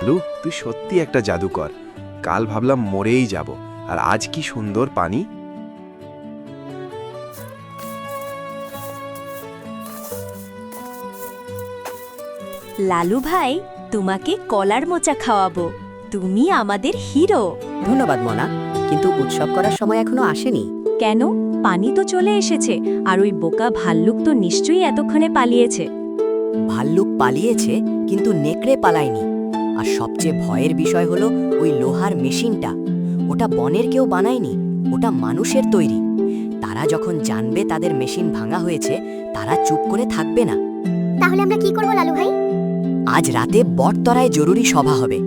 লালু, তুই সত্যি একটা জাদুকর। কাল ভাবলাম মরেই যাব, আর আজ কি সুন্দর পানি। লালু ভাই, তোমাকে কলার মোচা খাওয়াবো। তুমি আমাদের হিরো। ধন্যবাদ মনা, কিন্তু উৎসব করার সময় এখনো আসেনি। কেন? পানি তো চলে এসেছে, আর ওই বোকা ভাল্লুক তো নিশ্চয়ই এতক্ষণে পালিয়েছে। ভাল্লুক পালিয়েছে, কিন্তু নেকড়ে পালায়নি। আর সবচেয়ে ভয়ের বিষয় হলো ওই লোহার মেশিনটা। ওটা বনের কেউ বানায়নি, ওটা মানুষের তৈরি। তারা যখন জানবে তাদের মেশিন ভাঙা হয়েছে, তারা চুপ করে থাকবে না। তাহলে আমরা কি করব লালু ভাই? আজ রাতে বটতলায় জরুরি সভা হবে।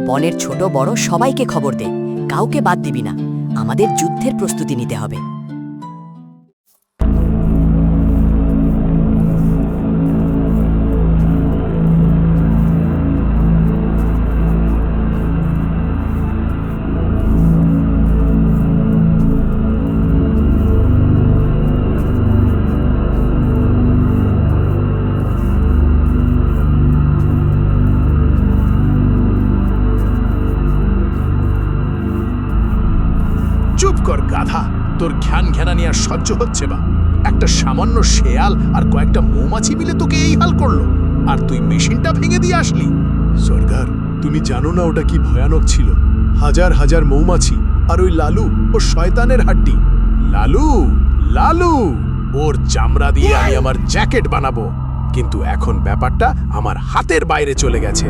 বনের ছোট বড় সবাইকে খবর দে, কাউকে বাদ দিবি না। আমাদের যুদ্ধের প্রস্তুতি নিতে হবে। চুপ কর গাধা, তোর ঘ্যান ঘ্যানানি আর সহ্য হচ্ছে বা? একটা সামান্য শেয়াল আর কয়েকটা মৌমাছি মিলে তোকে এই হাল করলো, আর তুই মেশিনটা ভেঙে দিয়ে আসলি। সর্দার, তুমি জানো না ওটা কি ভয়ানক ছিল? হাজার হাজার মৌমাছি আর ওই লালু ও শয়তানের হাড্ডি। লালু লালু, ওর চামড়া দিয়ে আমি আমার জ্যাকেট বানাবো, কিন্তু এখন ব্যাপারটা আমার হাতের বাইরে চলে গেছে।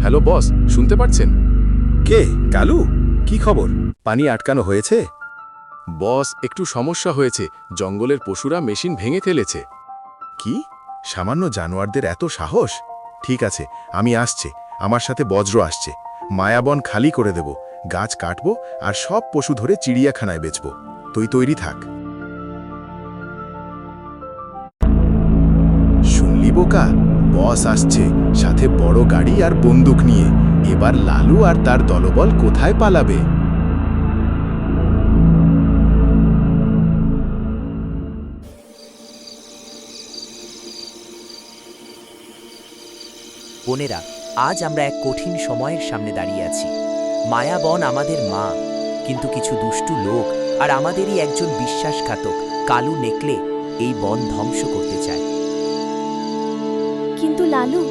হ্যালো বস, শুনতে পাচ্ছেন? কে? কালু, কি খবর? পানি আটকানো হয়েছে? বস, একটু সমস্যা হয়েছে। জঙ্গলের পশুরা মেশিন ভেঙে ফেলেছে। কি? সামান্য জানোয়ারদের এত সাহস? ঠিক আছে, আমি আসছে। আমার সাথে বজ্র আসছে। মায়াবন খালি করে দেব, গাছ কাটবো আর সব পশু ধরে চিড়িয়াখানায় বেচবো। তুই তৈরি থাক। শুনলি বোকা, বস আসছে, সাথে বড় গাড়ি আর বন্দুক নিয়ে। এবার লালু আর তার দলবল কোথায় পালাবে? বোনেরা, আজ আমরা এক কঠিন সময়ের সামনে দাঁড়িয়ে আছি। মায়াবন আমাদের মা, কিন্তু কিছু দুষ্টু লোক আর আমাদেরই একজন বিশ্বাসঘাতক কালু নেকড়ে এই বন ধ্বংস করতে চায়। কিন্তু লালু,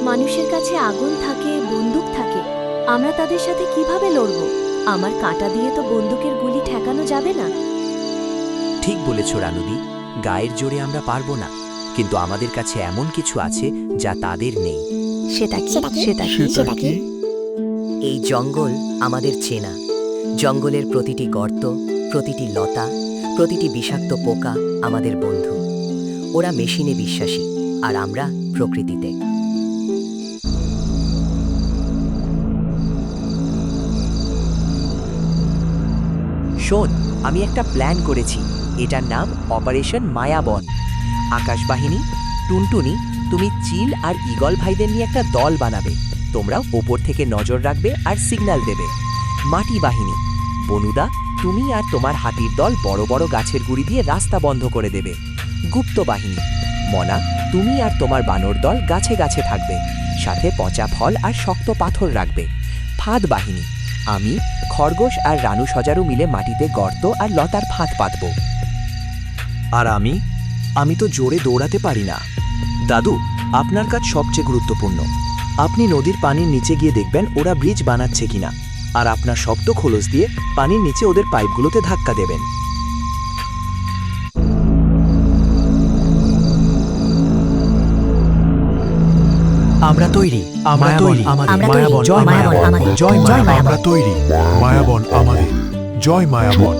মানুষের কাছে আগুন থাকে, বন্দুক থাকে। আমরা তাদের সাথে কিভাবে লড়ব? আমার কাঁটা দিয়ে তো বন্দুকের গুলি ঠেকানো যাবে না। ঠিক বলেছ রানুদি, গায়ের জোরে আমরা পারবো না, কিন্তু আমাদের কাছে এমন কিছু আছে যা তাদের নেই। সেটা কি? এই জঙ্গল আমাদের চেনা। জঙ্গলের প্রতিটি গর্ত, প্রতিটি লতা, প্রতিটি বিষাক্ত পোকা আমাদের বন্ধু। ওরা মেশিনে বিশ্বাসী, আর আমরা প্রকৃতিতে। শোন, আমি একটা প্ল্যান করেছি। এটার নাম অপারেশন মায়াবন। আকাশবাহিনী, টুনটুনি, তুমি চিল আর ঈগল ভাইদের নিয়ে একটা দল বানাবে। তোমরা ওপর থেকে নজর রাখবে আর সিগন্যাল দেবে। মাটি বাহিনী, বনুদা, তুমি আর তোমার হাতির দল বড় বড় গাছের গুড়ি দিয়ে রাস্তা বন্ধ করে দেবে। গুপ্ত বাহিনী মনা, তুমি আর তোমার বানর দল গাছে গাছে থাকবে, সাথে পচা ফল আর শক্ত পাথর রাখবে। ফাঁদ বাহিনী আমি, খরগোশ আর রানু সজারু মিলে মাটিতে গর্ত আর লতার ফাঁদ পাতব। আর আমি তো জোরে দৌড়াতে পারি না। দাদু, আপনার কাজ সবচেয়ে গুরুত্বপূর্ণ। আপনি নদীর পানির নিচে গিয়ে দেখবেন ওরা ব্রিজ বানাচ্ছে কিনা, আর আপনার শক্ত খোলস দিয়ে পানির নিচে ওদের পাইপগুলোতে ধাক্কা দেবেন। আমরা তৈরি, আমরা তৈরি, আমরা তৈরি, জয় মায়াবন মায়াবন, আমাদের, জয় জয় মায়াবন। মায়াবন। আমরা তৈরি, মায়াবন আমাদের, জয় মায়াবন।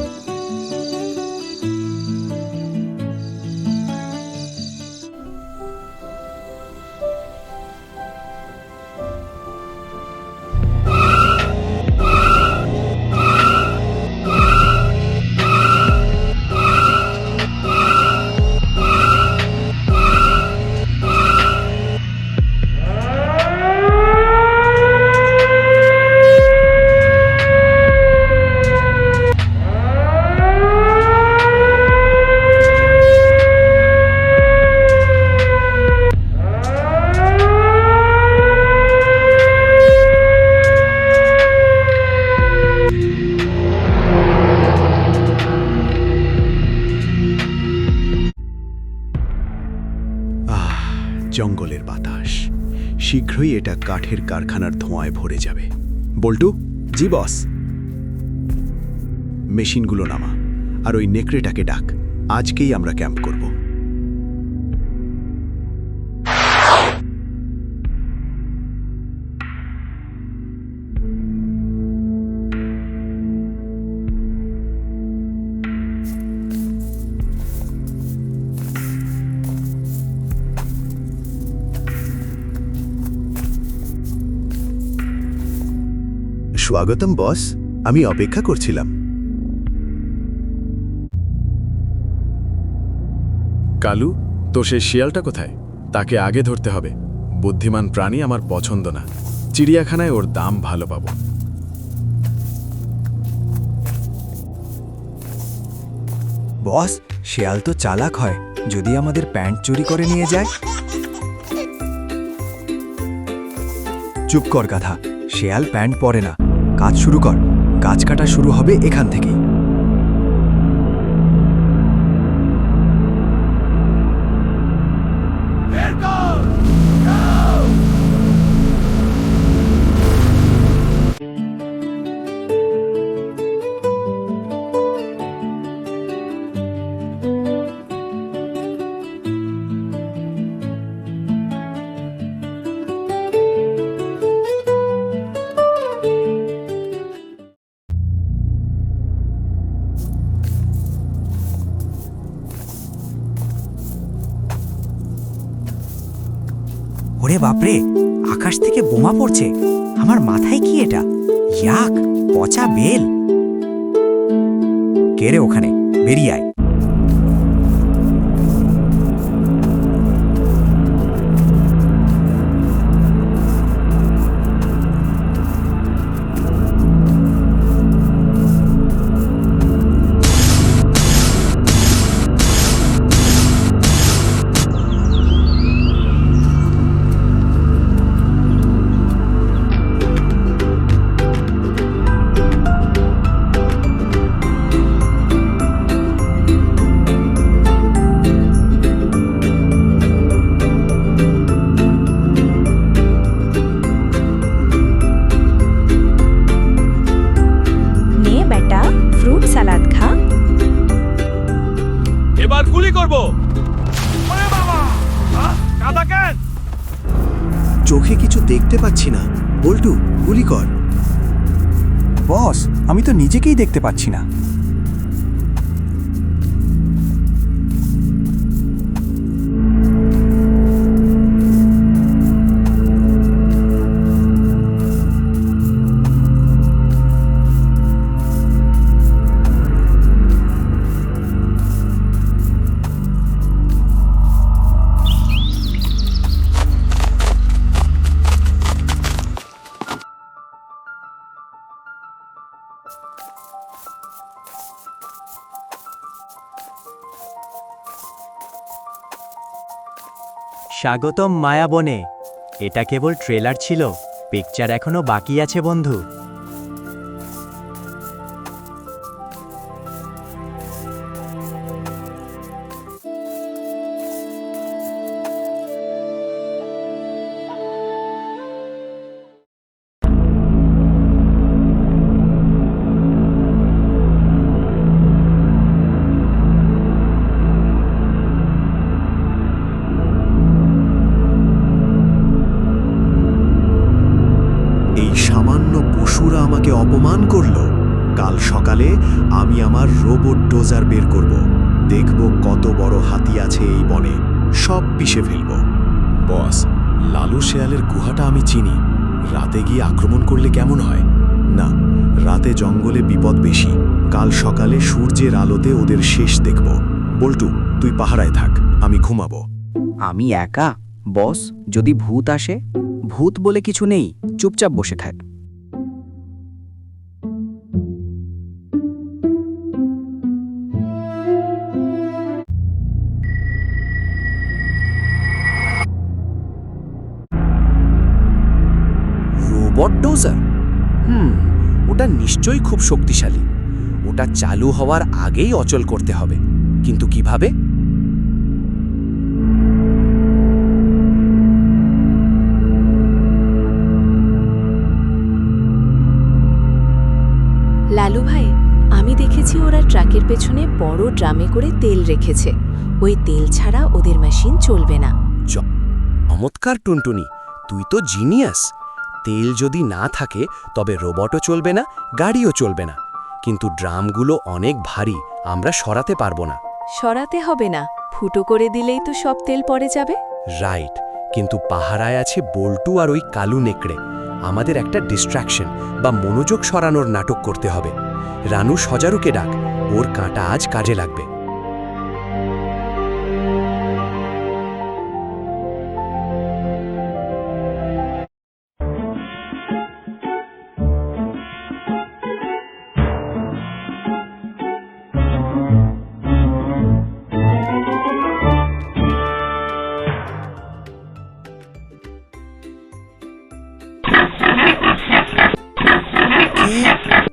জঙ্গলের বাতাস, শীঘ্রই এটা কাঠের কারখানার ধোঁয়ায় ভরে যাবে। বল্টু, জি বস। মেশিনগুলো নামা, আর ওই নেকড়েটাকে ডাক। আজকেই আমরা ক্যাম্প করব। স্বাগতম বস, আমি অপেক্ষা করছিলাম। কালু, তো সেই শিয়ালটা কোথায়? তাকে আগে ধরতে হবে। বুদ্ধিমান প্রাণী আমার পছন্দ না, চিড়িয়াখানায় ওর দাম ভালো পাবো। বস, শেয়াল তো চালাক হয়, যদি আমাদের প্যান্ট চুরি করে নিয়ে যায়। চুপ কর গাধা, শেয়াল প্যান্ট পরে না। কাজ শুরু কর, গাছ কাটা শুরু হবে এখান থেকেই। ওরে বাপরে, আকাশ থেকে বোমা পড়ছে। আমার মাথায় কি এটা? ইয়াক, পচা বেল। কে রে ওখানে? বেরিয়ে আয়। এবার গুলি করব। চোখে কিছু দেখতে পাচ্ছি না। বল্টু, গুলি কর। বস, আমি তো নিজেকেই দেখতে পাচ্ছি না। স্বাগতম মায়াবনে। এটা কেবল ট্রেলার ছিল, পিকচার এখনো বাকি আছে বন্ধু। এই সামান্য পশুরা আমাকে অপমান করলো। কাল সকালে আমি আমার রোবট ডোজার বের করব। দেখব কত বড় হাতি আছে এই বনে, সব পিষে ফেলব। বস, লালু শেয়ালের গুহাটা আমি চিনি। রাতে গিয়ে আক্রমণ করলে কেমন হয়? না, রাতে জঙ্গলে বিপদ বেশি। কাল সকালে সূর্যের আলোতে ওদের শেষ দেখব। বল্টু, তুই পাহারায় থাক, আমি ঘুমাবো। আমি একা? বস, যদি ভূত আসে? ভূত বলে কিছু নেই, চুপচাপ বসে থাক। Robot dozer? ওটা নিশ্চয়ই খুব শক্তিশালী। ওটা চালু হওয়ার আগেই অচল করতে হবে, কিন্তু কিভাবে? লালু ভাই, আমি দেখেছি ওরা ট্রাকের পেছনে বড় ড্রামে করে তেল রেখেছে। ওই তেল ছাড়া ওদের মেশিন চলবে না। চমৎকার টুনটুনি, তুই তো জিনিয়াস। তেল যদি না থাকে তবে রোবটও চলবে না, গাড়িও চলবে না। কিন্তু ড্রামগুলো অনেক ভারী, আমরা সরাতে পারবো না। সরাতে হবে না, ফুটো করে দিলেই তো সব তেল পড়ে যাবে। রাইট, কিন্তু পাহারায় আছে বল্টু আর ওই কালু নেকড়ে। আমাদের একটা ডিস্ট্র্যাকশন বা মনোযোগ সরানোর নাটক করতে হবে। রানু সজারুকে ডাক, ওর কাঁটা আজ কাজে লাগবে।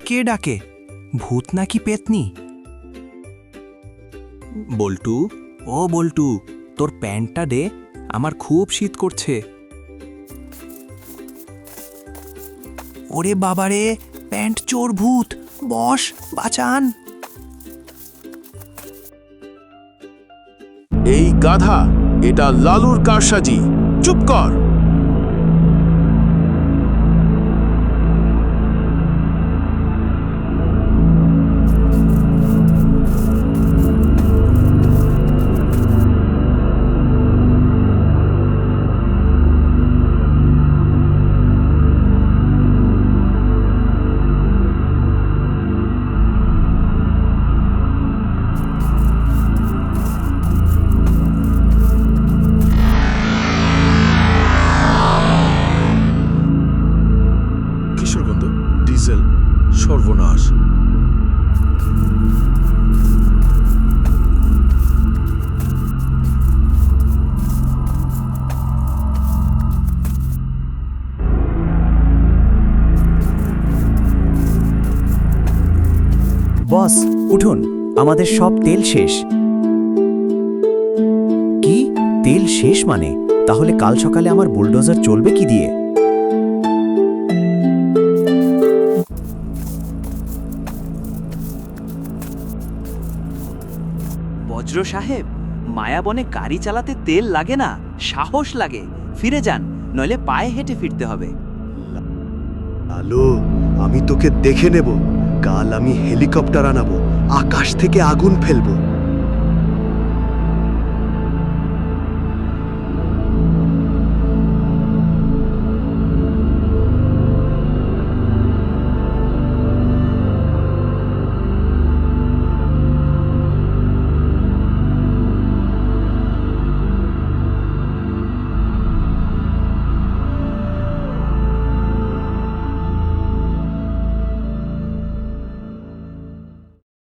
কে ডাকে? ভূত নাকি পেতনি? বল্টু, ও বল্টু, তোর প্যান্টটা দে, আমার খুব শীত করছে। ওরে বাবারে, প্যান্ট চোর ভূত! বস, বাঁচান! এই গাধা, এটা লালুর কারসাজি। চুপ কর। কিশোরগঞ্জ, ডিজেল, সর্বনাশ। বস, উঠুন, আমাদের সব তেল শেষ। কি? তেল শেষ মানে? তাহলে কাল সকালে আমার বুলডোজার চলবে কি দিয়ে? বজ্র সাহেব, মায়াবনে গাড়ি চালাতে তেল লাগে না, সাহস লাগে। ফিরে যান, নইলে পায়ে হেঁটে ফিরতে হবে। লালু, আমি তোকে দেখে নেব। কাল আমি হেলিকপ্টার আনাবো, আকাশ থেকে আগুন ফেলবো।